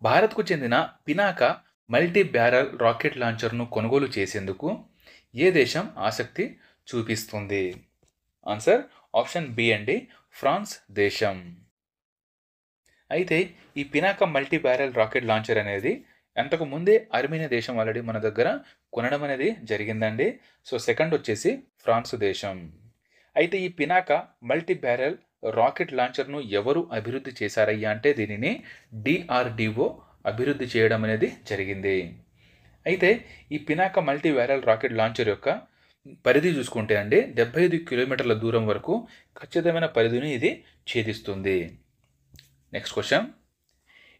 భారత్కు చెందిన Pinaka multi barrel rocket లాంచర్ను కొనుగోలు చేసేందుకు ఏ దేశం ఆసక్తి చూపిస్తుంది? ఆన్సర్ ఆప్షన్ బి అండి, ఫ్రాన్స్ దేశం. అయితే ఈ Pinaka multi barrel rocket launcher అనేది అంతకు ముందే అర్మేనియా దేశం ఆల్రెడీ మన దగ్గర కొనడం అనేది జరిగిందండి. సో సెకండ్ వచ్చేసి ఫ్రాన్స్ దేశం. అయితే ఈ పినాక మల్టీ బ్యారల్ రాకెట్ లాంచర్ను ఎవరు అభివృద్ధి చేశారయ్యా అంటే దీనిని డిఆర్డిఓ అభివృద్ధి చేయడం అనేది జరిగింది. అయితే ఈ Pinaka multi barrel rocket launcher యొక్క పరిధి చూసుకుంటే అండి 75 కిలోమీటర్ల దూరం వరకు ఖచ్చితమైన పరిధిని ఇది ఛేదిస్తుంది. నెక్స్ట్ క్వశ్చన్,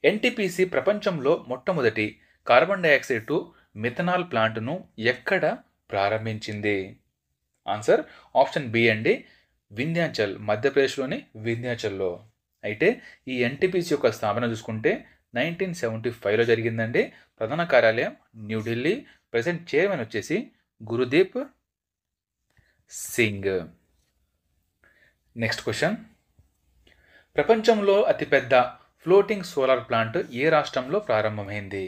ఎన్టీపీసీ ప్రపంచంలో మొట్టమొదటి కార్బన్ డైఆక్సైడ్ టు మిథనాల్ ప్లాంట్ను ఎక్కడ ప్రారంభించింది? ఆన్సర్ ఆప్షన్ బి అండి, వింధ్యాచల్, మధ్యప్రదేశ్లోని వింధ్యాచల్లో. అయితే ఈ ఎన్టీపీసీ యొక్క స్థాపన చూసుకుంటే 1975లో జరిగిందండి. ప్రధాన కార్యాలయం న్యూఢిల్లీ. ప్రెసెంట్ చైర్మన్ వచ్చేసి గురుదీప్ సింగ్. నెక్స్ట్ క్వశ్చన్, ప్రపంచంలో అతిపెద్ద ఫ్లోటింగ్ సోలార్ ప్లాంట్ ఏ రాష్ట్రంలో ప్రారంభమైంది?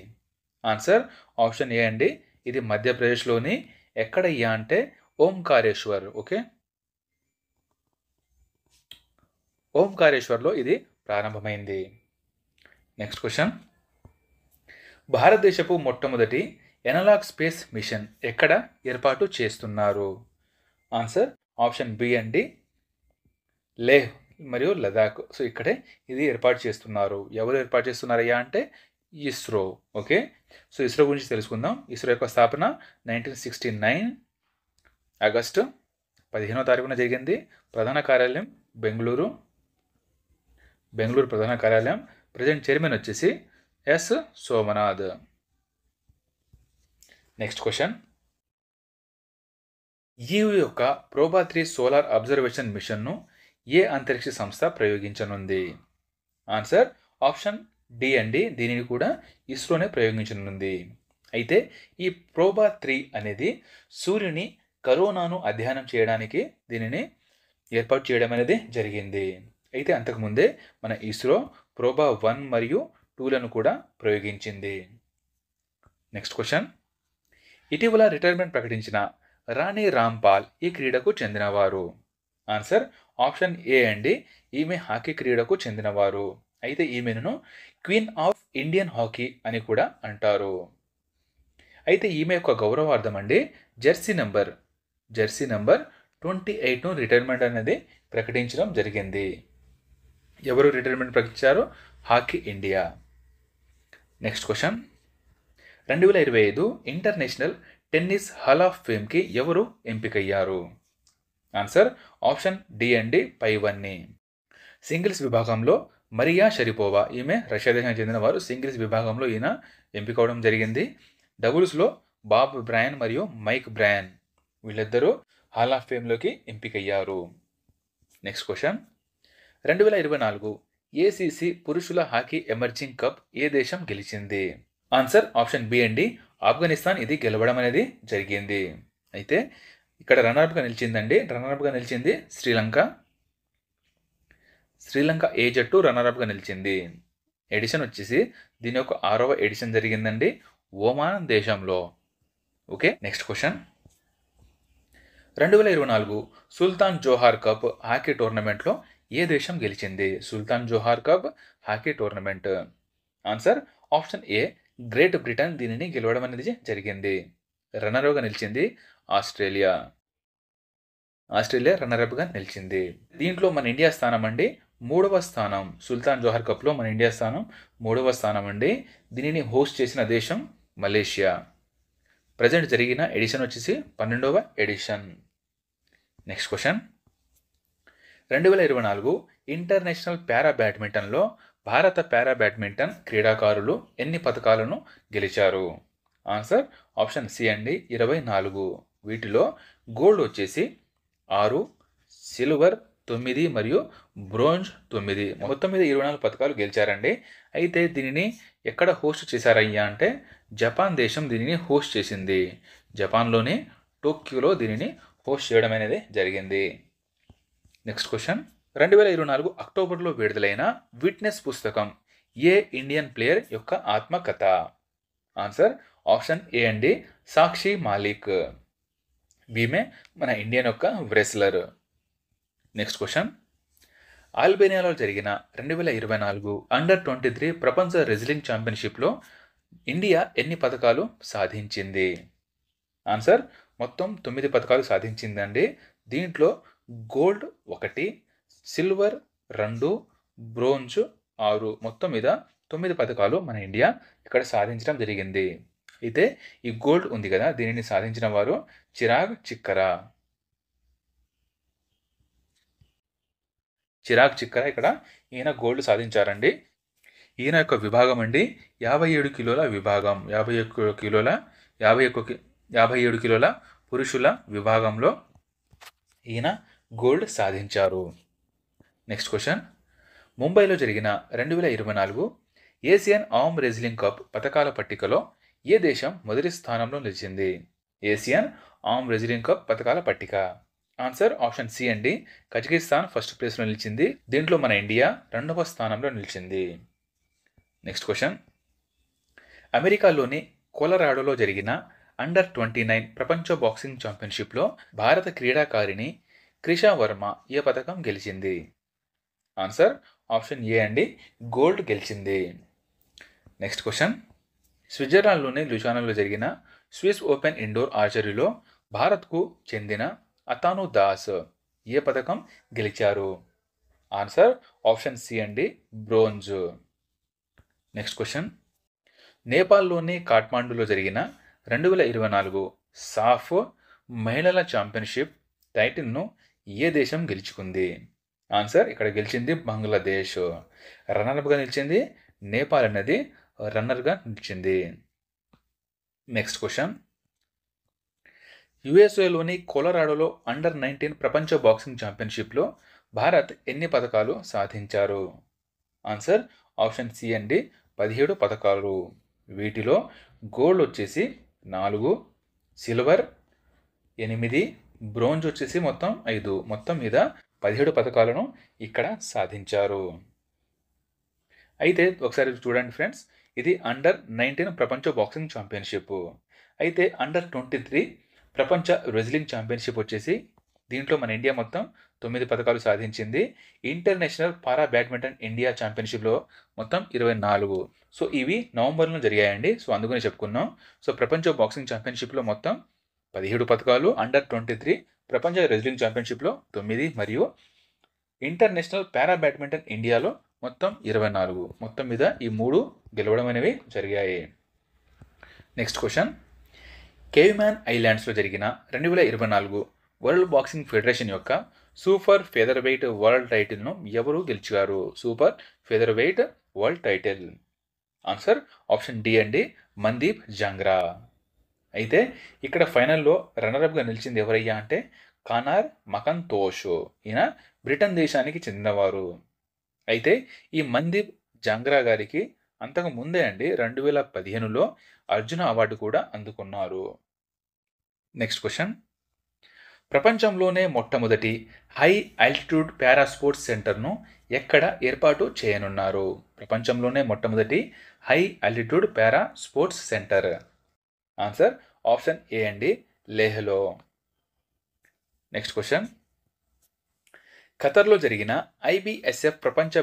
ఆన్సర్ ఆప్షన్ ఏ అండి, ఇది మధ్యప్రదేశ్లోని ఎక్కడయ్యా అంటే ఓంకారేశ్వర్. ఓకే, ఓంకారేశ్వర్లో ఇది ప్రారంభమైంది. నెక్స్ట్ క్వశ్చన్, భారతదేశపు మొట్టమొదటి ఎనలాగ్ స్పేస్ మిషన్ ఎక్కడ ఏర్పాటు చేస్తున్నారు? ఆన్సర్ ఆప్షన్ బి అండి, లేహ్ మరియు లదాఖ్. సో ఇక్కడే ఇది ఏర్పాటు చేస్తున్నారు. ఎవరు ఏర్పాటు చేస్తున్నారయ్యా అంటే ఇస్రో. ఓకే, సో ఇస్రో గురించి తెలుసుకుందాం. ఇస్రో యొక్క స్థాపన 1969 ఆగస్టు 15వ తారీఖున జరిగింది. ప్రధాన కార్యాలయం బెంగళూరు ప్రధాన కార్యాలయం. ప్రజెంట్ చైర్మన్ వచ్చేసి S Somanath. Next question, EU యొక్క ప్రోబా 3 సోలార్ అబ్జర్వేషన్ మిషన్ను ఏ అంతరిక్ష సంస్థ ప్రయోగించనుంది? ఆన్సర్ ఆప్షన్ డి అండి, దీనిని కూడా ఇస్రోనే ప్రయోగించనుంది. అయితే ఈ ప్రోబా 3 అనేది సూర్యుని కరోనాను అధ్యయనం చేయడానికి దీనిని ఏర్పాటు చేయడం అనేది జరిగింది. అయితే అంతకుముందే మన ఇస్రో ప్రోబా 1 మరియు 2లను కూడా ప్రయోగించింది. నెక్స్ట్ క్వశ్చన్, ఇటీవల రిటైర్మెంట్ ప్రకటించిన రాణి రాంపాల్ ఈ క్రీడకు చెందినవారు? ఆన్సర్ ఆప్షన్ ఏ అండి, ఈమె హాకీ క్రీడకు చెందినవారు. అయితే ఈమెను క్వీన్ ఆఫ్ ఇండియన్ హాకీ అని కూడా అంటారు. అయితే ఈమె యొక్క గౌరవార్థం అండి జెర్సీ నెంబర్ 28ను రిటైర్మెంట్ అనేది ప్రకటించడం జరిగింది. ఎవరు రిటైర్మెంట్ ప్రకటించారు? Hockey India. Next question, 2025 international tennis hall of ఫేమ్కి ఎవరు ఎంపికయ్యారు? ఆన్సర్ ఆప్షన్ డి అండి, పైవన్నీ. సింగిల్స్ విభాగంలో మరియా షరిపోవా, ఈమె రష్యా దేశానికి చెందిన వారు. సింగిల్స్ విభాగంలో ఈయన ఎంపిక అవడం జరిగింది. డబుల్స్లో బాబ్ బ్రయన్ మరియు మైక్ బ్రయన్ వీళ్ళిద్దరూ హాల్ ఆఫ్ ఫేమ్లోకి ఎంపికయ్యారు. నెక్స్ట్ క్వశ్చన్, 2024 ఏసీసీ పురుషుల హాకీ ఎమర్జింగ్ కప్ ఏ దేశం గెలిచింది? ఆన్సర్ ఆప్షన్ బి అండి, ఆఫ్ఘనిస్తాన్ ఇది గెలవడం అనేది జరిగింది. అయితే ఇక్కడ రన్నర్అప్గా నిలిచింది శ్రీలంక ఏ జట్టు రన్నర్అప్గా నిలిచింది. ఎడిషన్ వచ్చేసి దీని యొక్క 6వ ఎడిషన్ జరిగిందండి ఓమాన్ దేశంలో. Okay, next question, 2024 Sultan Johor cup hockey టోర్నమెంట్లో ఏ దేశం గెలిచింది? Sultan Johor cup hockey tournament. Answer option A, great Britain దీనిని గెలవడం అనేది జరిగింది. రన్నర్అప్గా నిలిచింది ఆస్ట్రేలియా రన్నర్అప్గా నిలిచింది. దీంట్లో మన ఇండియా స్థానం అండి 3వ స్థానం. సుల్తాన్ జోహార్ కప్లో మన ఇండియా స్థానం 3వ స్థానం అండి. దీనిని హోస్ట్ చేసిన దేశం మలేషియా. ప్రజెంట్ జరిగిన ఎడిషన్ వచ్చేసి 12వ ఎడిషన్. నెక్స్ట్ క్వశ్చన్, 2024 ఇంటర్నేషనల్ పారా బ్యాడ్మింటన్లో భారత పారా బ్యాడ్మింటన్ క్రీడాకారులు ఎన్ని పథకాలను గెలిచారు? ఆన్సర్ ఆప్షన్ సి అండి, 24. వీటిలో గోల్డ్ వచ్చేసి 6, సిల్వర్ 9 మరియు బ్రోంజ్ 9, మొత్తం మీద 24 పథకాలు గెలిచారండి. అయితే దీనిని ఎక్కడ హోస్ట్ చేశారయ్యా అంటే జపాన్ దేశం దీనిని హోస్ట్ చేసింది. జపాన్లోని టోక్యోలో దీనిని హోస్ట్ చేయడం అనేది జరిగింది. నెక్స్ట్ క్వశ్చన్, 2024 అక్టోబర్లో విడుదలైన విట్నెస్ పుస్తకం ఏ ఇండియన్ ప్లేయర్ యొక్క ఆత్మకథ? ఆన్సర్ ఆప్షన్ ఏ అండి, సాక్షి మాలిక్. ఈమె మన ఇండియన్ యొక్క రెస్లర్. నెక్స్ట్ క్వశ్చన్, అల్బేనియాలో జరిగిన 2024 అండర్-23 ప్రపంచ రెజ్లింగ్ ఛాంపియన్షిప్లో ఇండియా ఎన్ని పథకాలు సాధించింది? ఆన్సర్ మొత్తం 9 పథకాలు సాధించిందండి. దీంట్లో గోల్డ్ 1, సిల్వర్ 2, బ్రోంజ్ 6, మొత్తం మీద 9 పథకాలు మన ఇండియా ఇక్కడ సాధించడం జరిగింది. అయితే ఈ గోల్డ్ ఉంది కదా, దీనిని సాధించిన వారు చిరాగ్ చిక్కరా. చిరాగ్ చిక్కరా ఇక్కడ ఈయన గోల్డ్ సాధించారండి. ఈయన యొక్క విభాగం అండి 57 కిలోల విభాగం. 57 కిలోల పురుషుల విభాగంలో ఈయన గోల్డ్ సాధించారు. నెక్స్ట్ క్వశ్చన్, ముంబైలో జరిగిన 2024 ఏసియన్ ఆర్మ్ రెజ్లింగ్ కప్ పథకాల పట్టికలో ఏ దేశం మొదటి స్థానంలో నిలిచింది? ఏసియన్ ఆర్మ్ రెజ్లింగ్ కప్ పథకాల పట్టిక. ఆన్సర్ ఆప్షన్ సి అండి, కజకిస్తాన్ ఫస్ట్ ప్లేస్లో నిలిచింది. దీంట్లో మన ఇండియా 2వ స్థానంలో నిలిచింది. నెక్స్ట్ క్వశ్చన్, అమెరికాలోని కొలరాడోలో జరిగిన అండర్-29 ప్రపంచ బాక్సింగ్ ఛాంపియన్షిప్లో భారత క్రీడాకారిణి క్రిషా వర్మ ఏ పథకం గెలిచింది? ఆన్సర్ ఆప్షన్ ఏ అండి, గోల్డ్ గెలిచింది. నెక్స్ట్ క్వశ్చన్, స్విట్జర్లాండ్లోని లుజానాలో జరిగిన స్విస్ ఓపెన్ ఇండోర్ ఆర్చరీలో భారత్కు చెందిన అతాను దాస్ ఏ పథకం గెలిచారు? ఆన్సర్ ఆప్షన్ సి అండి, బ్రోంజ్. నెక్స్ట్ క్వశ్చన్, నేపాల్లోని కాఠ్మాండులో జరిగిన 2024 సాఫ్ మహిళల ఛాంపియన్షిప్ టైటిల్ను ఏ దేశం గెలుచుకుంది? ఆన్సర్ ఇక్కడ గెలిచింది బంగ్లాదేశ్. రన్నర్గా నిలిచింది నేపాల్ అనేది రన్నర్గా నిలిచింది. నెక్స్ట్ క్వశ్చన్, యుఎస్ఏలోని కొలరాడోలో అండర్-19 ప్రపంచ బాక్సింగ్ ఛాంపియన్షిప్లో భారత్ ఎన్ని పథకాలు సాధించారు? ఆన్సర్ ఆప్షన్ సి అండి, 17 పథకాలు. వీటిలో గోల్డ్ వచ్చేసి 4, సిల్వర్ 8, బ్రోంజ్ వచ్చేసి మొత్తం 5, మొత్తం మీద 17 పథకాలను ఇక్కడ సాధించారు. అయితే ఒకసారి చూడండి ఫ్రెండ్స్, ఇది అండర్-19 ప్రపంచ బాక్సింగ్ ఛాంపియన్షిప్. అయితే అండర్-23 ప్రపంచ రెజ్లింగ్ ఛాంపియన్షిప్ వచ్చేసి దీంట్లో మన ఇండియా మొత్తం 9 పథకాలు సాధించింది. ఇంటర్నేషనల్ పారా బ్యాడ్మింటన్ ఇండియా ఛాంపియన్షిప్లో మొత్తం 24. సో ఇవి నవంబర్లో జరిగాయండి. సో అందుకని చెప్పుకున్నాం. సో ప్రపంచ బాక్సింగ్ ఛాంపియన్షిప్లో మొత్తం 17 పథకాలు, అండర్-23 ప్రపంచ రెజ్లింగ్ ఛాంపియన్షిప్లో 9 మరియు ఇంటర్నేషనల్ పారా బ్యాడ్మింటన్ ఇండియాలో మొత్తం 24. మొత్తం మీద ఈ 3 గెలవడం అనేవి జరిగాయి. నెక్స్ట్ క్వశ్చన్, కేవ్మ్యాన్ ఐలాండ్స్లో జరిగిన 2024 వరల్డ్ బాక్సింగ్ ఫెడరేషన్ యొక్క సూపర్ ఫెదర్ వెయిట్ వరల్డ్ టైటిల్ను ఎవరు గెలిచారు? Super featherweight world title. Answer option D అండి, మందీప్ జాంగ్రా. అయితే ఇక్కడ ఫైనల్లో రన్నరప్గా నిలిచింది ఎవరయ్యా అంటే కానార్ మకంతోష్. ఈయన బ్రిటన్ దేశానికి చెందినవారు. అయితే ఈ మందీప్ జాంగ్రా గారికి అంతకు ముందే అండి 2015లో అర్జున అవార్డు కూడా అందుకున్నారు. నెక్స్ట్ క్వశ్చన్, ప్రపంచంలోనే మొట్టమొదటి హై ఆల్టిట్యూడ్ పారా స్పోర్ట్స్ సెంటర్ను ఎక్కడ ఏర్పాటు చేయనున్నారు? ప్రపంచంలోనే మొట్టమొదటి high altitude para sports centre. Answer option A అండి, లేహ్లో. నెక్స్ట్ క్వశ్చన్, ఖతర్లో జరిగిన ఐబిఎస్ఎఫ్ ప్రపంచ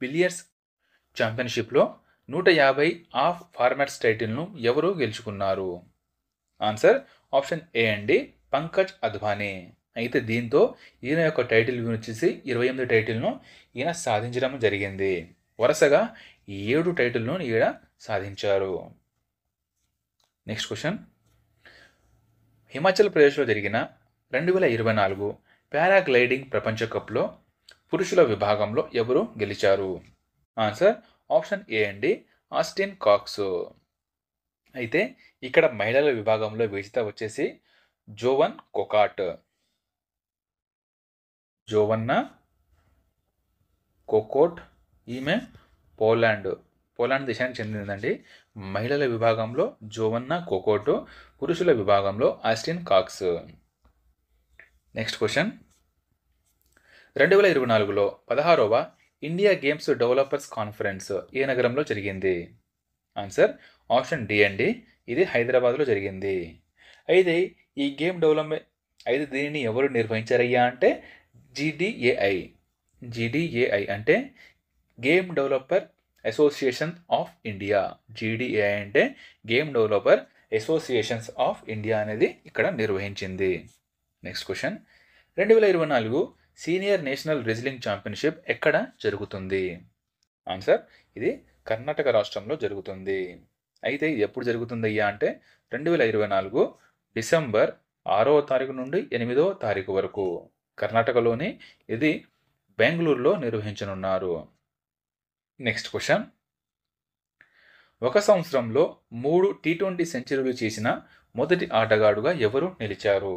బిలియర్డ్స్ ఛాంపియన్షిప్లో 150 ఆఫ్ ఫార్మాట్స్ టైటిల్ను ఎవరు గెలుచుకున్నారు? ఆన్సర్ ఆప్షన్ ఏ అండి, పంకజ్ అద్వానీ. అయితే దీంతో ఈయన యొక్క టైటిల్ వచ్చేసి 28 టైటిల్ను ఈయన సాధించడం జరిగింది. వరుసగా 7 టైటిల్ను ఈయన సాధించారు. నెక్స్ట్ క్వశ్చన్, హిమాచల్ ప్రదేశ్లో జరిగిన 2024 పారాగ్లైడింగ్ ప్రపంచ కప్లో పురుషుల విభాగంలో ఎవరు గెలిచారు? ఆన్సర్ ఆప్షన్ ఏ అండి, ఆస్టిన్ కాక్స్. అయితే ఇక్కడ మహిళల విభాగంలో విజేత వచ్చేసి జోవన్నా కోకోట్. ఈమె పోలాండ్ దేశానికి చెందిందండి. మహిళల విభాగంలో జోవన్నా కోకోట్, పురుషుల విభాగంలో ఆస్టిన్ కాక్స్. నెక్స్ట్ క్వశ్చన్, 2024లో 16వ ఇండియా గేమ్స్ డెవలపర్స్ కాన్ఫరెన్స్ ఏ నగరంలో జరిగింది? ఆన్సర్ ఆప్షన్ డి అండి. ఇది హైదరాబాద్లో జరిగింది. అయితే ఈ గేమ్ డెవలప్మెంట్ అయితే దీనిని ఎవరు నిర్వహించారయ్యా అంటే జీడీఏఐ. జీడీఏఐ అంటే game developer association of India. GDAI అంటే game developer associations of India అనేది ఇక్కడ నిర్వహించింది. Next question, 2024 senior national wrestling championship ఎక్కడ జరుగుతుంది? ఆన్సర్ ఇది కర్ణాటక రాష్ట్రంలో జరుగుతుంది. అయితే ఇది ఎప్పుడు జరుగుతుందయ్యా అంటే 2024 డిసెంబర్ 6వ తారీఖు నుండి 8వ తారీఖు వరకు కర్ణాటకలోని ఇది బెంగళూరులో నిర్వహించనున్నారు. నెక్స్ట్ క్వశ్చన్, ఒక సంవత్సరంలో 3 T20 సెంచరీలు చేసిన మొదటి ఆటగాడుగా ఎవరు నిలిచారు?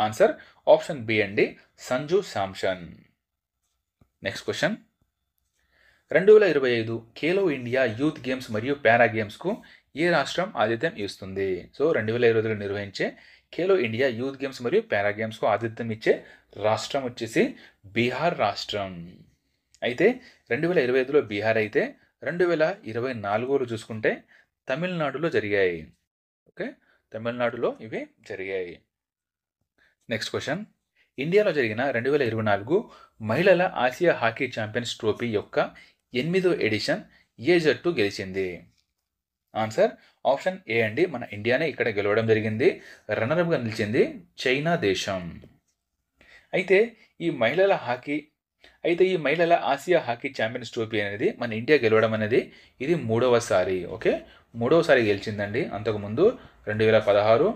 ఆన్సర్ ఆప్షన్ బి అండి, Sanju Samson. Next question, 2025 Khelo India youth games మరియు పారా గేమ్స్కు ఏ రాష్ట్రం ఆతిథ్యం ఇస్తుంది? సో 2025లో నిర్వహించే ఖేలో ఇండియా యూత్ గేమ్స్ మరియు పారా గేమ్స్కు ఆతిథ్యం ఇచ్చే రాష్ట్రం వచ్చేసి బీహార్ రాష్ట్రం. అయితే 2025లో బీహార్ అయితే 2024లో చూసుకుంటే తమిళనాడులో జరిగాయి. ఓకే, తమిళనాడులో ఇవి జరిగాయి. నెక్స్ట్ క్వశ్చన్, ఇండియాలో జరిగిన 2024 మహిళల ఆసియా హాకీ ఛాంపియన్స్ ట్రోఫీ యొక్క 8వ ఎడిషన్ ఏ జట్టు గెలిచింది? ఆన్సర్ ఆప్షన్ ఏ అండి, మన ఇండియానే ఇక్కడ గెలవడం జరిగింది. రన్నరప్గా నిలిచింది చైనా దేశం. అయితే ఈ మహిళల ఆసియా హాకీ ఛాంపియన్స్ ట్రోఫీ అనేది మన ఇండియా గెలవడం అనేది ఇది మూడవసారి. ఓకే, మూడవసారి గెలిచిందండి. అంతకుముందు 2016,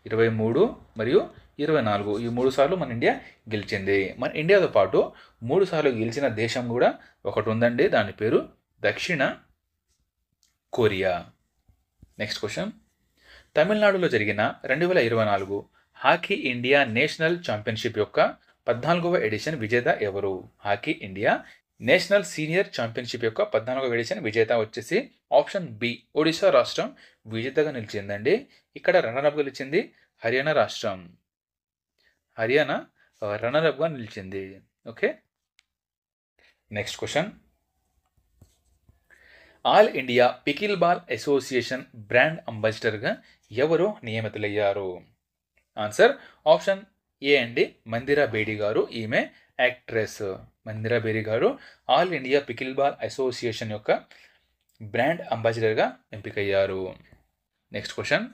23 మరియు 24 ఈ 3 సార్లు మన ఇండియా గెలిచింది. మన ఇండియాతో పాటు 3 సార్లు గెలిచిన దేశం కూడా ఒకటి ఉందండి, దాని పేరు దక్షిణ కొరియా. నెక్స్ట్ క్వశ్చన్, తమిళనాడులో జరిగిన 2024 హాకీ ఇండియా నేషనల్ ఛాంపియన్షిప్ యొక్క 14వ ఎడిషన్ విజేత ఎవరు? Hockey India national senior championship యొక్క 14వ ఎడిషన్ విజేత వచ్చేసి ఆప్షన్ బి, ఒడిశా రాష్ట్రం విజేతగా నిలిచిందండి. ఇక్కడ రన్నరప్గా నిలిచింది హర్యానా రాష్ట్రం. హర్యానా రన్నరప్గా నిలిచింది. Okay, next question, all India pickleball association brand అంబాసిడర్గా ఎవరు నియమితులయ్యారు? ఆన్సర్ ఆప్షన్ ఏ అండి, మందిరా బేడి గారు. ఈమె యాక్ట్రెస్. మందిరా బేడి గారు all India pickleball association యొక్క బ్రాండ్ అంబాసిడర్గా ఎంపికయ్యారు. Next question,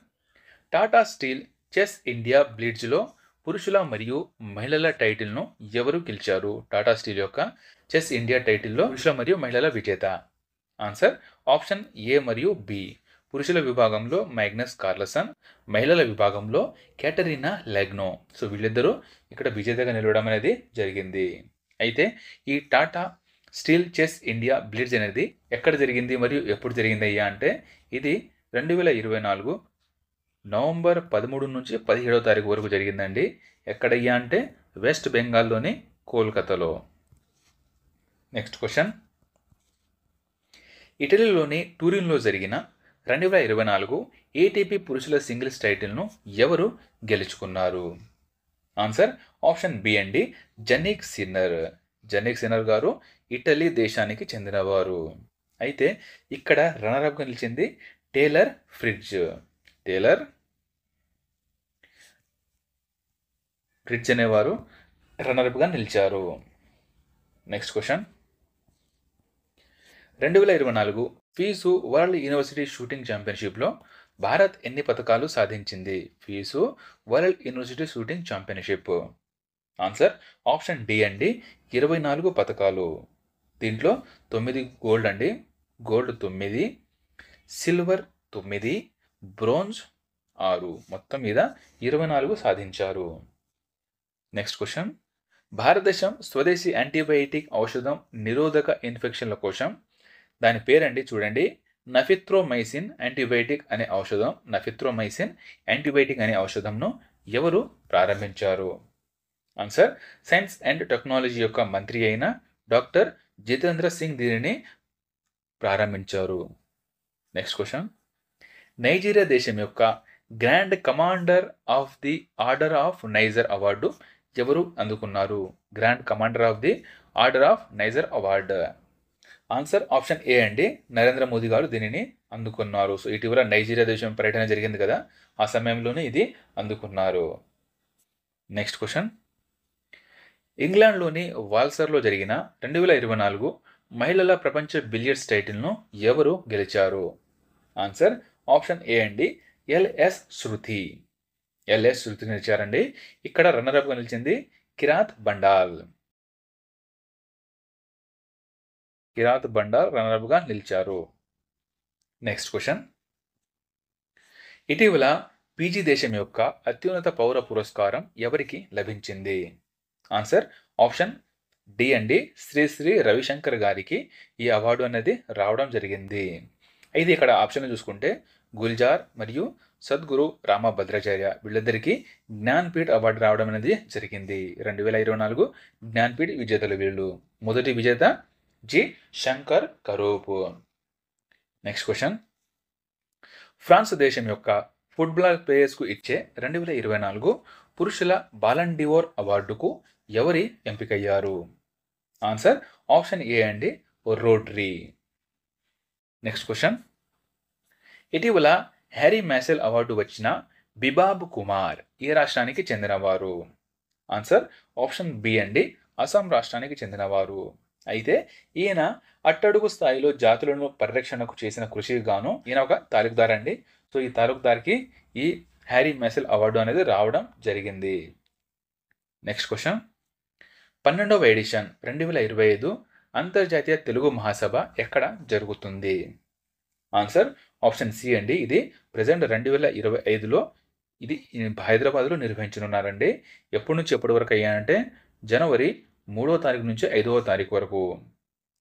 Tata steel chess India బ్లిట్జ్లో పురుషుల మరియు మహిళల టైటిల్ను ఎవరు గెలిచారు? టాటా స్టీల్ యొక్క చెస్ ఇండియా టైటిల్లో పురుషుల మరియు మహిళల విజేత. ఆన్సర్ ఆప్షన్ ఏ మరియు బి. పురుషుల విభాగంలో మ్యాగ్నస్ కార్లసన్, మహిళల విభాగంలో క్యాటరీనా లెగ్నో. సో వీళ్ళిద్దరూ ఇక్కడ విజేతగా నిలవడం అనేది జరిగింది. అయితే ఈ Tata steel chess India blitz అనేది ఎక్కడ జరిగింది మరియు ఎప్పుడు జరిగింది అయ్యా అంటే ఇది 2024 నవంబర్ 13 నుంచి 17వ తారీఖు వరకు జరిగిందండి. ఎక్కడయ్యా అంటే వెస్ట్ బెంగాల్లోని కోల్కతాలో. నెక్స్ట్ క్వశ్చన్, ఇటలీలోని టూరిన్లో జరిగిన 2024 ఏటీపీ పురుషుల సింగిల్స్ టైటిల్ను ఎవరు గెలుచుకున్నారు? ఆన్సర్ ఆప్షన్ బి అండి, జనిక్ సిన్నర్. జనిక్ సిన్నర్ గారు ఇటలీ దేశానికి చెందినవారు. అయితే ఇక్కడ రన్నరప్గా నిలిచింది టేలర్ ఫ్రిడ్జ్. టేలర్ ఫ్రిడ్జ్ అనేవారు రన్నరప్గా నిలిచారు. Next question, 2024 FISU world university shooting ఛాంపియన్షిప్లో భారత్ ఎన్ని పథకాలు సాధించింది? FISU world university shooting championship. Answer option D అండి, 24 పథకాలు. దీంట్లో 9 గోల్డ్ అండి, గోల్డ్ 9, సిల్వర్ 9, బ్రోంజ్ 6, మొత్తం మీద 24 సాధించారు. నెక్స్ట్ క్వశ్చన్, భారతదేశం స్వదేశీ యాంటీబయాటిక్ ఔషధం నిరోధక ఇన్ఫెక్షన్ల కోసం దాని పేరండి చూడండి, నఫిత్రోమైసిన్ యాంటీబయాటిక్ అనే ఔషధం. నఫిత్రోమైసిన్ యాంటీబయాటిక్ అనే ఔషధంను ఎవరు ప్రారంభించారు? ఆన్సర్ సైన్స్ అండ్ టెక్నాలజీ యొక్క మంత్రి అయిన డాక్టర్ జితేంద్ర సింగ్ దీనిని ప్రారంభించారు. నెక్స్ట్ క్వశ్చన్, నైజీరియా దేశం యొక్క grand commander of the order of niger award ఎవరు అందుకున్నారు? Grand commander of the order of niger award? Answer option A అండి, నరేంద్ర మోదీ గారు దీనిని అందుకున్నారు. సో ఇటీవల నైజీరియా దేశం పర్యటన జరిగింది కదా, ఆ సమయంలోనే ఇది అందుకున్నారు. నెక్స్ట్ క్వశ్చన్, ఇంగ్లాండ్లోని వాల్సర్లో జరిగిన 2024 మహిళల ప్రపంచ బిలియర్డ్స్ టైటిల్ను ఎవరు గెలిచారు? ఆన్సర్ ఆప్షన్ ఏ అండి, ఎల్ఎస్ శృతి. ఎల్ఎస్ శృతి నిలిచారండి. ఇక్కడ రన్నర్అప్గా నిలిచింది కిరాత్ బండాల్. కిరాత్ బండాల్ రన్నర్అప్గా నిలిచారు. నెక్స్ట్ క్వశ్చన్, ఇటీవల పీజీ దేశం యొక్క అత్యున్నత పౌర పురస్కారం ఎవరికి లభించింది? ఆన్సర్ ఆప్షన్ డి అండి, శ్రీ శ్రీ రవిశంకర్ గారికి ఈ అవార్డు అనేది రావడం జరిగింది. అయితే ఇక్కడ ఆప్షన్ చూసుకుంటే గుల్జార్ మరియు సద్గురు రామభద్రాచార్య వీళ్ళిద్దరికీ జ్ఞాన్పీఠ్ అవార్డు రావడం అనేది జరిగింది. 2024 జ్ఞాన్పీఠ్ విజేతలు వీళ్ళు. మొదటి విజేత జి శంకర్ కరూప్. నెక్స్ట్ క్వశ్చన్, ఫ్రాన్స్ దేశం యొక్క ఫుట్బాల్ ప్లేయర్స్కు ఇచ్చే 2024 పురుషుల బాలన్ డివోర్ అవార్డుకు ఎవరి ఎంపికయ్యారు? ఆన్సర్ ఆప్షన్ ఏ అండి, రోడ్రీ. నెక్స్ట్ క్వశ్చన్, ఇటీవల హ్యారీ మ్యాసెల్ అవార్డు వచ్చిన బిబాబ్ కుమార్ ఏ రాష్ట్రానికి చెందినవారు? ఆన్సర్ ఆప్షన్ బి అండి, అస్సాం రాష్ట్రానికి చెందినవారు. అయితే ఈయన అట్టడుగు స్థాయిలో జాతులను పరిరక్షణకు చేసిన కృషికి గాను ఈయన ఒక తాలూకుదార్ అండి. సో ఈ తాలూకుదార్కి ఈ హ్యారీ మ్యాసెల్ అవార్డు అనేది రావడం జరిగింది. నెక్స్ట్ క్వశ్చన్, 12వ ఎడిషన్ 2025 అంతర్జాతీయ తెలుగు మహాసభ ఎక్కడ జరుగుతుంది? ఆన్సర్ ఆప్షన్ సి అండి, ఇది ప్రజెంట్ 2025లో ఇది హైదరాబాద్లో నిర్వహించనున్నారండి. ఎప్పటి నుంచి ఎప్పటి వరకు అయ్యానంటే జనవరి 3వ తారీఖు నుంచి 5వ తారీఖు వరకు.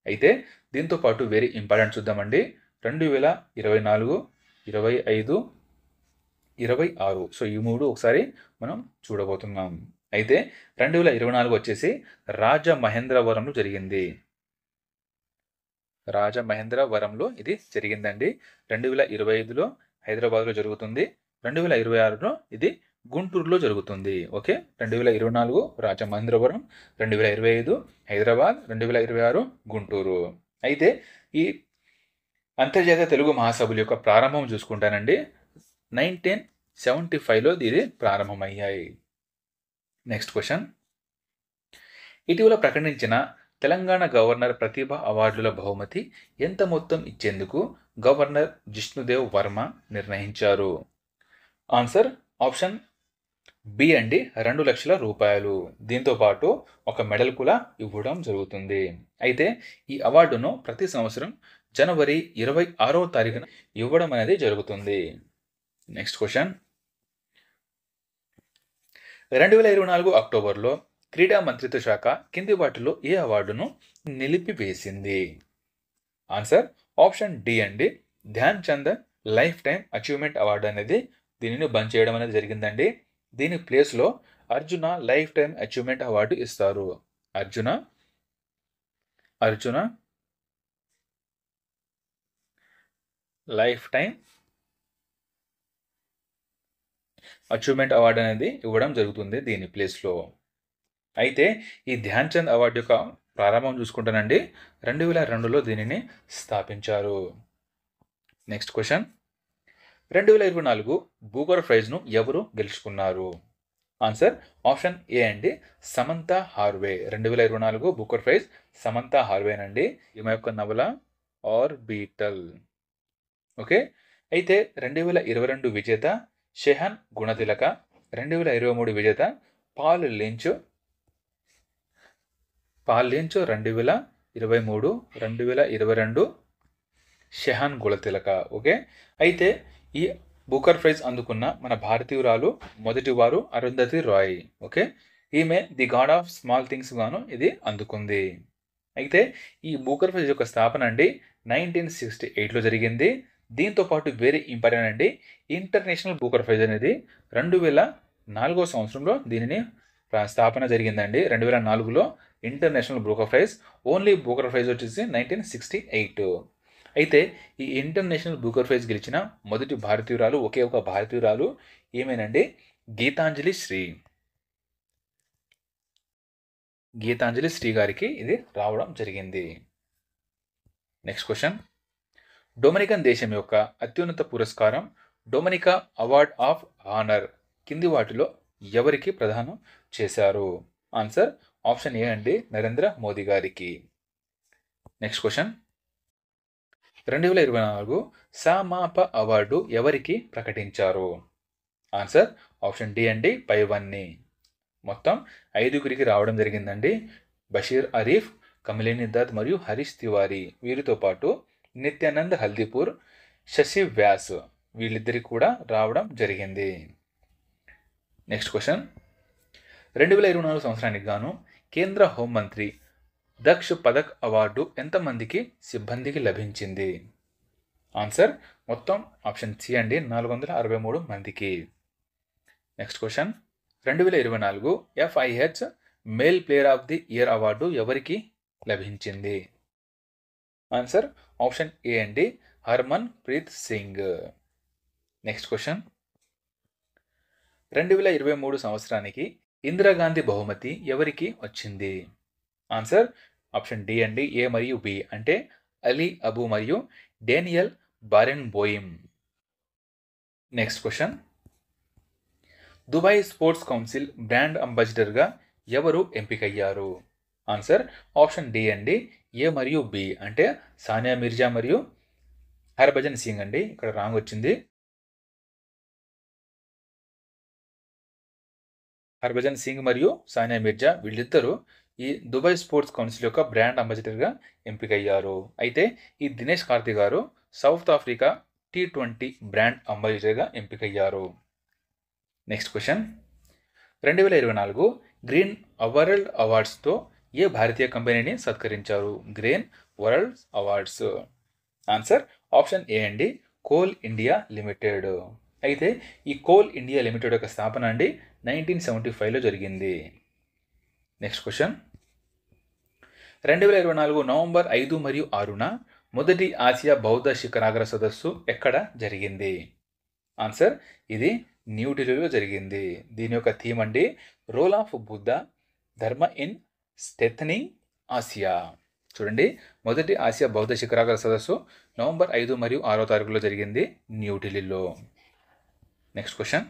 అయితే దీంతో పాటు వెరీ ఇంపార్టెంట్ చూద్దామండి, 2024, 25, 26. సో ఈ మూడు ఒకసారి మనం చూడబోతున్నాం. అయితే 2024 వచ్చేసి రాజమహేంద్రవరంలో జరిగింది. రాజమహేంద్రవరంలో ఇది జరిగిందండి. 2025లో హైదరాబాద్లో జరుగుతుంది. 2026లో ఇది గుంటూరులో జరుగుతుంది. ఓకే, 2024 రాజమహేంద్రవరం, 2025 హైదరాబాద్, 2026 గుంటూరు. అయితే ఈ అంతర్జాతీయ తెలుగు మహాసభల యొక్క ప్రారంభం చూసుకుంటానండి 1975లో ఇది ప్రారంభమయ్యాయి. నెక్స్ట్ క్వశ్చన్, ఇటీవల ప్రకటించిన తెలంగాణ గవర్నర్ ప్రతిభ అవార్డుల బహుమతి ఎంత మొత్తం ఇచ్చేందుకు గవర్నర్ జిష్ణుదేవ్ వర్మ నిర్ణయించారు? ఆన్సర్ ఆప్షన్ బి అండి, 2 లక్షల రూపాయలు. దీంతో పాటు ఒక మెడల్ కూడా ఇవ్వడం జరుగుతుంది. అయితే ఈ అవార్డును ప్రతి సంవత్సరం జనవరి 26వ తారీఖున ఇవ్వడం అనేది జరుగుతుంది. నెక్స్ట్ క్వశ్చన్, 2024 అక్టోబర్లో క్రీడా మంత్రిత్వ శాఖ కింది వాటిలో ఏ అవార్డును నిలిపివేసింది? ఆన్సర్ ఆప్షన్ డి అండి, Dhyan Chand lifetime achievement award అనేది దీనిని బంద్ చేయడం అనేది జరిగిందండి. దీని ప్లేస్లో Arjuna lifetime achievement award ఇస్తారు. Arjuna lifetime achievement award అనేది ఇవ్వడం జరుగుతుంది దీని ప్లేస్లో. అయితే ఈ ధ్యాన్ చంద్ అవార్డు యొక్క ప్రారంభం చూసుకుంటానండి 2002లో దీనిని స్థాపించారు. నెక్స్ట్ క్వశ్చన్, 2024 బూకర్ ప్రైజ్ను ఎవరు గెలుచుకున్నారు? ఆన్సర్ ఆప్షన్ ఏ అండి, Samantha Harvey. 2024 Booker prize Samantha హార్వేనండి. ఈమె యొక్క నవల ఆర్బిటల్. ఓకే, అయితే 2022 విజేత షెహన్ గుణతిలక, 2023 విజేత Paul Lynch 2023, 2022 Shehan Gunathilaka. Okay, అయితే ఈ బూకర్ ప్రైజ్ అందుకున్న మన భారతీయురాలు మొదటివారు అరుంధతి రాయ్. ఓకే, ఈమె the God of Small Things గాను ఇది అందుకుంది. అయితే ఈ బూకర్ ప్రైజ్ యొక్క స్థాపన అండి 1968లో జరిగింది. దీంతో పాటు వెరీ ఇంపార్టెంట్ అండి, ఇంటర్నేషనల్ బూకర్ ప్రైజ్ అనేది 2004వ సంవత్సరంలో దీనిని స్థాపన జరిగిందండి. 2004లో international Booker prize. Only Booker prize వచ్చేసి 1968. అయితే ఈ ఇంటర్నేషనల్ బూకర్ ప్రైజ్ గెలిచిన మొదటి భారతీయురాలు, ఒకే ఒక భారతీయురాలు ఏమేనండి, గీతాంజలి శ్రీ. గీతాంజలి శ్రీ గారికి ఇది రావడం జరిగింది. నెక్స్ట్ క్వశ్చన్, డొమినికన్ దేశం యొక్క అత్యున్నత పురస్కారం డొమినికా అవార్డ్ ఆఫ్ ఆనర్ కింది వాటిలో ఎవరికి ప్రదానం చేశారు? ఆన్సర్ ఆప్షన్ ఏ అండి, నరేంద్ర మోదీ గారికి. నెక్స్ట్ క్వశ్చన్, 2024 సామాప అవార్డు ఎవరికి ప్రకటించారు? ఆన్సర్ ఆప్షన్ డి అండి, పైవన్నీ. మొత్తం 5గురికి రావడం జరిగిందండి. బషీర్ అరీఫ్, కమలిని దత్ మరియు హరీష్ తివారీ, వీరితో పాటు నిత్యానంద్ హల్దీపూర్, శశి వ్యాస్, వీళ్ళిద్దరికి కూడా రావడం జరిగింది. నెక్స్ట్ క్వశ్చన్, 2024 సంవత్సరానికి గాను కేంద్ర హోంమంత్రి దక్ష్ పథక్ అవార్డు ఎంతమందికి సిబ్బందికి లభించింది? ఆన్సర్ మొత్తం ఆప్షన్ సి అండి, 463 మందికి. Next question, 2024 FIH male player of the year award ఎవరికి లభించింది? ఆన్సర్ ఆప్షన్ ఏ అండి, హర్మన్ ప్రీత్ సింగ్. నెక్స్ట్ క్వశ్చన్, 2023 సంవత్సరానికి ఇందిరాగాంధీ బహుమతి ఎవరికి వచ్చింది? ఆన్సర్ ఆప్షన్ డి అండి, ఏ మరియు బి, అంటే అలీ అబు మరియు Daniel Barenboim. Next question, Dubai sports council brand అంబాసిడర్గా ఎవరు ఎంపికయ్యారు? ఆన్సర్ ఆప్షన్ డి అండి, ఏ మరియు బి, అంటే సానియా మిర్జా మరియు హర్భజన్ సింగ్ అండి. ఇక్కడ రాంగ్ వచ్చింది. హర్భజన్ సింగ్ మరియు సానియా మిర్జా వీళ్ళిద్దరూ ఈ దుబాయ్ స్పోర్ట్స్ కౌన్సిల్ యొక్క బ్రాండ్ అంబాసిడర్గా ఎంపికయ్యారు. అయితే ఈ దినేష్ కార్తిక్ గారు సౌత్ ఆఫ్రికా T20 బ్రాండ్ అంబాసిడర్గా ఎంపికయ్యారు. నెక్స్ట్ క్వశ్చన్, 2024 గ్రీన్ వరల్డ్ అవార్డ్స్తో ఏ భారతీయ కంపెనీని సత్కరించారు? Green world awards. Answer option A అండి, కోల్ ఇండియా లిమిటెడ్. అయితే ఈ కోల్ ఇండియా లిమిటెడ్ యొక్క స్థాపన అండి 1975లో జరిగింది. నెక్స్ట్ క్వశ్చన్, 2024 నవంబర్ 5 మరియు 6న మొదటి ఆసియా బౌద్ధ శిఖరాగ్ర సదస్సు ఎక్కడ జరిగింది? ఆన్సర్ ఇది న్యూఢిల్లీలో జరిగింది. దీని యొక్క థీమ్ అండి, రోల్ ఆఫ్ బుద్ధ ధర్మ ఇన్ స్ట్రెంథనింగ్ ఆసియా. చూడండి, మొదటి ఆసియా బౌద్ధ శిఖరాగ్ర సదస్సు నవంబర్ 5 మరియు 6వ తారీఖులో జరిగింది న్యూఢిల్లీలో. నెక్స్ట్ క్వశ్చన్,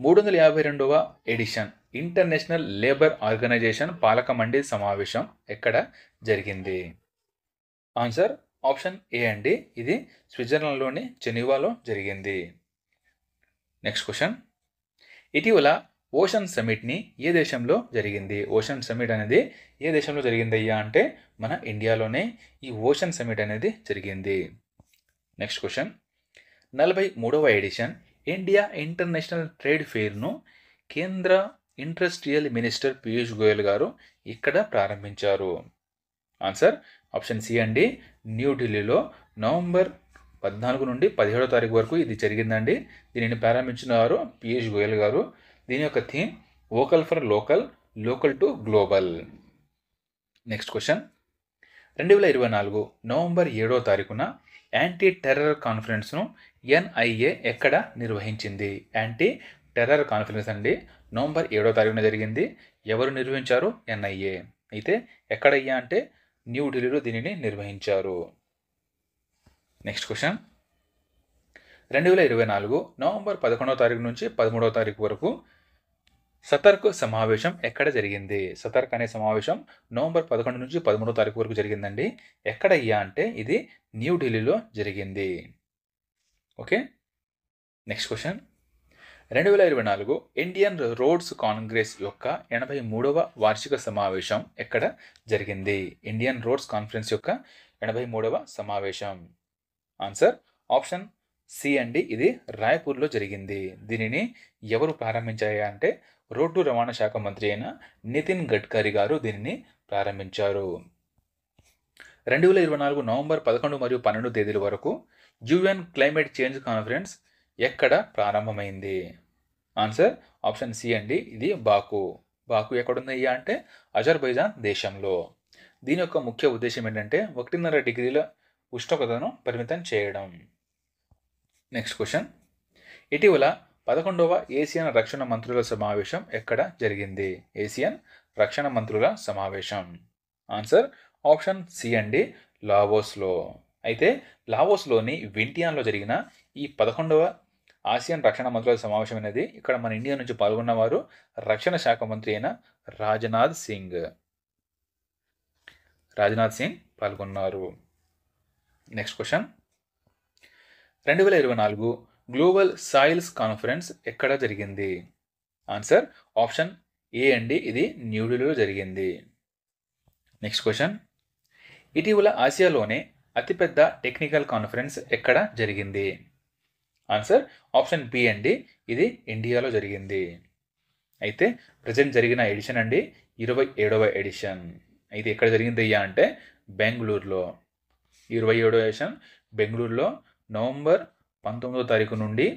352వ ఎడిషన్ ఇంటర్నేషనల్ లేబర్ ఆర్గనైజేషన్ పాలక మండలి సమావేశం ఎక్కడ జరిగింది? ఆన్సర్ ఆప్షన్ ఏ అండి, ఇది స్విట్జర్లాండ్లోని జెనీవాలో జరిగింది. నెక్స్ట్ క్వశ్చన్, ఇటీవల ఓషన్ సమిట్ని ఏ దేశంలో జరిగింది? ఓషన్ సమిట్ అనేది ఏ దేశంలో జరిగింది అయ్యా అంటే మన ఇండియాలోనే ఈ ఓషన్ సమిట్ అనేది జరిగింది. నెక్స్ట్ క్వశ్చన్, 43వ ఎడిషన్ ఇండియా ఇంటర్నేషనల్ ట్రేడ్ ఫెయిర్ను కేంద్ర ఇండస్ట్రియల్ మినిస్టర్ పీయూష్ గోయల్ గారు ఇక్కడ ప్రారంభించారు. ఆన్సర్ ఆప్షన్ సి అండి, న్యూఢిల్లీలో నవంబర్ 14 నుండి 17వ తారీఖు వరకు ఇది జరిగిందండి. దీనిని ప్రారంభించిన వారు పీయూష్ గోయల్ గారు. దీని యొక్క theme vocal for local, local to global. Next question, 2024 November 7వ తారీఖున యాంటీ టెర్రర్ కాన్ఫరెన్స్ను NIA ఎక్కడ నిర్వహించింది? యాంటీ టెర్రర్ కాన్ఫరెన్స్ అండి నవంబర్ 7వ తారీఖున జరిగింది. ఎవరు నిర్వహించారు? NIA. అయితే ఎక్కడయ్యా అంటే న్యూఢిల్లీలో దీనిని నిర్వహించారు. నెక్స్ట్ క్వశ్చన్, 2024 నవంబర్ 11వ తారీఖు నుంచి 13వ తారీఖు వరకు సతర్క్ సమావేశం ఎక్కడ జరిగింది? సతర్క్ అనే సమావేశం నవంబర్ 11 నుంచి 13వ తారీఖు వరకు జరిగిందండి. ఎక్కడయ్యా అంటే ఇది న్యూఢిల్లీలో జరిగింది. Okay. Next question, 2024 Indian roads Congress యొక్క 83వ వార్షిక సమావేశం ఎక్కడ జరిగింది? ఇండియన్ రోడ్స్ కాన్ఫరెన్స్ యొక్క 83వ సమావేశం. ఆన్సర్ ఆప్షన్ సి అండి, ఇది రాయ్పూర్లో జరిగింది. దీనిని ఎవరు ప్రారంభించారు అంటే రోడ్డు రవాణా శాఖ మంత్రి అయిన నితిన్ గడ్కరీ గారు దీనిని ప్రారంభించారు. 2024 నవంబర్ 11 మరియు 12 తేదీల వరకు UN క్లైమేట్ చేంజ్ కాన్ఫరెన్స్ ఎక్కడ ప్రారంభమైంది? ఆన్సర్ ఆప్షన్ సి అండి, ఇది బాకు. బాకు ఎక్కడుందయ్యా అంటే అజర్బైజాన్ దేశంలో. దీని యొక్క ముఖ్య ఉద్దేశం ఏంటంటే 1.5 డిగ్రీల ఉష్ణోగ్రతను పరిమితం చేయడం. నెక్స్ట్ క్వశ్చన్, ఇటీవల 11వ ఏసియన్ రక్షణ మంత్రుల సమావేశం ఎక్కడ జరిగింది? ఏసియన్ రక్షణ మంత్రుల సమావేశం? ఆన్సర్ ఆప్షన్ సి అండి, లావోస్లో. అయితే లావోస్లోని వింటియాన్లో జరిగిన ఈ 11వ ఆసియన్ రక్షణ మంత్రుల సమావేశం అనేది ఇక్కడ మన ఇండియా నుంచి పాల్గొన్నవారు రక్షణ శాఖ మంత్రి అయిన రాజ్నాథ్ సింగ్. పాల్గొన్నారు. Next question, 2024 global soils conference ఎక్కడ జరిగింది? ఆన్సర్ ఆప్షన్ ఏ అండి, ఇది న్యూఢిల్లీలో జరిగింది. నెక్స్ట్ క్వశ్చన్, ఇటీవల ఆసియాలోనే అతిపెద్ద టెక్నికల్ కాన్ఫరెన్స్ ఎక్కడ జరిగింది? ఆన్సర్ ఆప్షన్ బి అండి, ఇది ఇండియాలో జరిగింది. అయితే ప్రజెంట్ జరిగిన ఎడిషన్ అండి 27వ ఎడిషన్. అయితే ఎక్కడ జరిగింది అయ్యా అంటే బెంగళూరులో. 27వ ఎడిషన్ బెంగళూరులో నవంబర్ 19 నుండి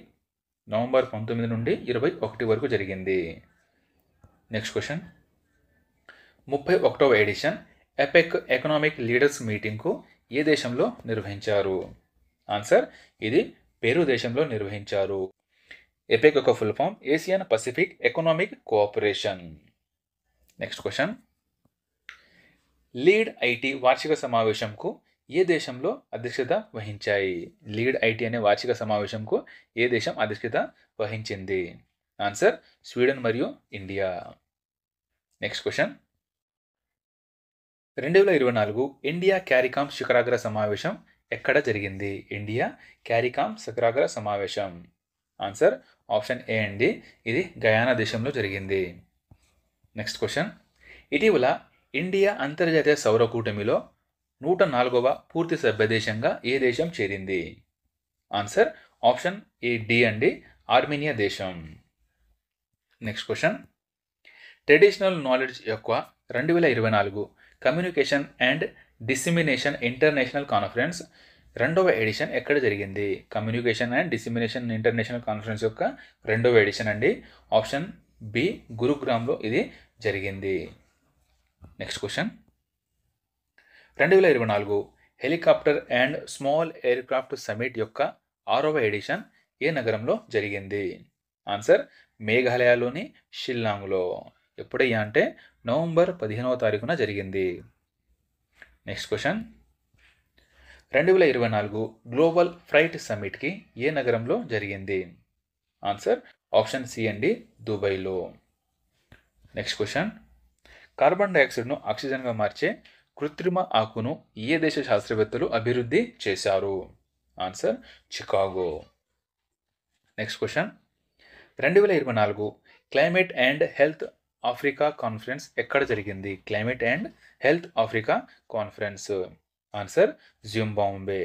21 వరకు జరిగింది. నెక్స్ట్ క్వశ్చన్, 31వ ఎడిషన్ ఎపెక్ ఎకనామిక్ లీడర్స్ మీటింగ్కు ఏ దేశంలో నిర్వహించారు? ఆన్సర్ ఇది పెరు దేశంలో నిర్వహించారు. ఎపెక్ యొక్క full form Asian Pacific economic cooperation. Next question, lead IT వార్షిక సమావేశంకు ఏ దేశంలో అధ్యక్షత వహించాయి? లీడ్ ఐటీ అనే వార్షిక సమావేశంకు ఏ దేశం అధ్యక్షత వహించింది? ఆన్సర్ స్వీడన్ మరియు ఇండియా. నెక్స్ట్ క్వశ్చన్, 2024 ఇండియా క్యారికామ్ శిఖరాగ్ర సమావేశం ఎక్కడ జరిగింది? ఇండియా క్యారికామ్ శిఖరాగ్ర సమావేశం. ఆన్సర్ ఆప్షన్ ఏ అండి, ఇది గయానా దేశంలో జరిగింది. నెక్స్ట్ క్వశ్చన్, ఇటీవల ఇండియా అంతర్జాతీయ సౌర కూటమిలో 104వ పూర్తి సభ్య దేశంగా ఏ దేశం చేరింది? ఆన్సర్ ఆప్షన్ ఏ డి అండి, ఆర్మేనియా దేశం. నెక్స్ట్ క్వశ్చన్, ట్రెడిషనల్ నాలెడ్జ్ యొక్క 2024 communication and dissemination international conference 2వ ఎడిషన్ ఎక్కడ జరిగింది? Communication and dissemination international conference యొక్క 2వ ఎడిషన్ అండి, ఆప్షన్ బి గురుగ్రామ్లో ఇది జరిగింది. Next question, 2024 helicopter and small aircraft summit యొక్క 6వ ఎడిషన్ ఏ నగరంలో జరిగింది? ఆన్సర్ మేఘాలయలోని షిల్లాంగ్లో. ఎప్పుడయ్యా అంటే నవంబర్ 15వ తారీఖున జరిగింది. నెక్స్ట్ క్వశ్చన్, 2024 గ్లోబల్ ఫ్రైట్ సమిట్కి ఏ నగరంలో జరిగింది? ఆన్సర్ ఆప్షన్ సి అండి, దుబాయ్లో. నెక్స్ట్ క్వశ్చన్, కార్బన్ డైఆక్సైడ్ను ఆక్సిజన్గా మార్చే కృత్రిమ ఆకును ఏ దేశ శాస్త్రవేత్తలు అభివృద్ధి చేశారు? Answer Chicago. Next question, 2024 climate and health Africa conference ఎక్కడ జరిగింది? Climate and health Africa conference. Answer Zimbabwe.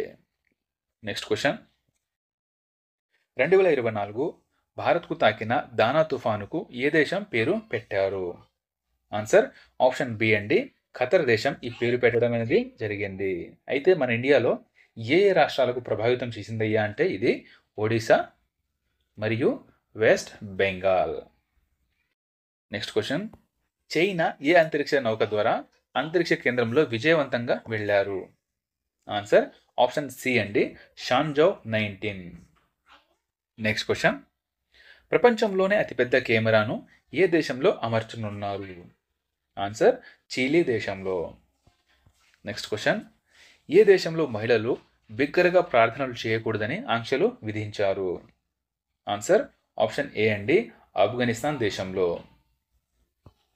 Next question, 2024 భారత్కు తాకిన దానా తుఫానుకు ఏ దేశం పేరు పెట్టారు? ఆన్సర్ ఆప్షన్ బి అండి, ఖతర్ దేశం ఈ పేరు పెట్టడం అనేది జరిగింది. అయితే మన ఇండియాలో ఏ ఏ రాష్ట్రాలకు ప్రభావితం చేసిందయ్యా అంటే ఇది ఒడిశా మరియు West Bengal. Next question, China ఏ అంతరిక్ష నౌక ద్వారా అంతరిక్ష కేంద్రంలో విజయవంతంగా వెళ్ళారు? ఆన్సర్ ఆప్షన్ సి అండి, షాన్జౌ 19. నెక్స్ట్ క్వశ్చన్, ప్రపంచంలోనే అతిపెద్ద కెమెరాను ఏ దేశంలో అమర్చనున్నారు? ఆన్సర్ చిలీ దేశంలో. నెక్స్ట్ క్వశ్చన్, ఏ దేశంలో మహిళలు బిగ్గరగా ప్రార్థనలు చేయకూడదని ఆంక్షలు విధించారు? ఆన్సర్ ఆప్షన్ ఏ అండి, ఆఫ్ఘనిస్తాన్ దేశంలో.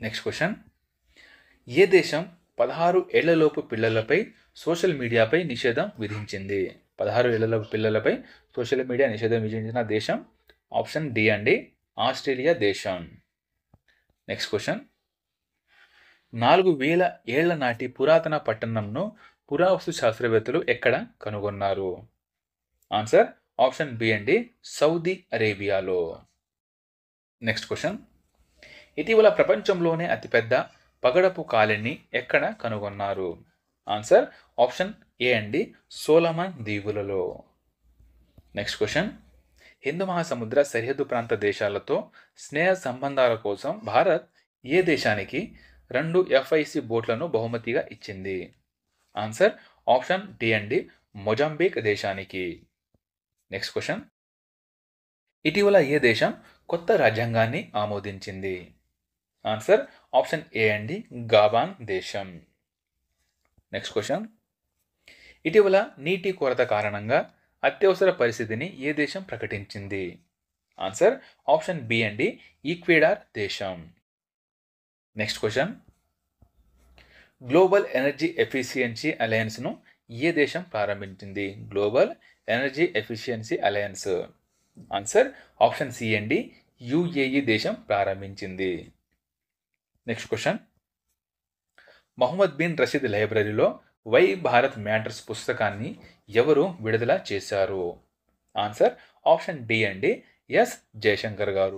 నెక్స్ట్ క్వశ్చన్, ఏ దేశం 16 ఏళ్లలోపు పిల్లలపై సోషల్ మీడియాపై నిషేధం విధించింది? 16 ఏళ్లలోపు పిల్లలపై సోషల్ మీడియా నిషేధం విధించిన దేశం ఆప్షన్ డి అండి, ఆస్ట్రేలియా దేశం. నెక్స్ట్ క్వశ్చన్, 4000 ఏళ్ల నాటి పురాతన పట్టణంను పురావస్తు శాస్త్రవేత్తలు ఎక్కడ కనుగొన్నారు? ఆన్సర్ ఆప్షన్ బి అండి, సౌదీ అరేబియాలో. నెక్స్ట్ క్వశ్చన్, ఇటీవల ప్రపంచంలోనే అతిపెద్ద పగడపు కాలనీ ఎక్కడ కనుగొన్నారు? ఆన్సర్ ఆప్షన్ ఏ అండి, సోలమన్ దీవులలో. నెక్స్ట్ క్వశ్చన్, హిందూ మహాసముద్ర సరిహద్దు ప్రాంత దేశాలతో స్నేహ సంబంధాల కోసం భారత్ ఏ దేశానికి 2 FIC బోట్లను బహుమతిగా ఇచ్చింది? ఆన్సర్ ఆప్షన్ డి అండి, మొజాంబిక్ దేశానికి. నెక్స్ట్ క్వశ్చన్, ఇటీవల ఏ దేశం కొత్త రాజ్యాంగాన్ని ఆమోదించింది? ఆన్సర్ ఆప్షన్ ఏ అండి, గాబాన్ దేశం. నెక్స్ట్ క్వశ్చన్, ఇటీవల నీటి కొరత కారణంగా అత్యవసర పరిస్థితిని ఏ దేశం ప్రకటించింది? ఆన్సర్ ఆప్షన్ బి అండి, ఈక్వెడార్ దేశం. Next question, global energy efficiency అలయన్స్ను ఏ దేశం ప్రారంభించింది? Global energy efficiency alliance. Answer option C అండి, యుఏఈ దేశం ప్రారంభించింది. Next question, Mohammed bin Rashid లైబ్రరీలో వై భారత్ మ్యాటర్స్ పుస్తకాన్ని ఎవరు విడుదల చేశారు? ఆన్సర్ ఆప్షన్ డి అండి, ఎస్ జయశంకర్ గారు.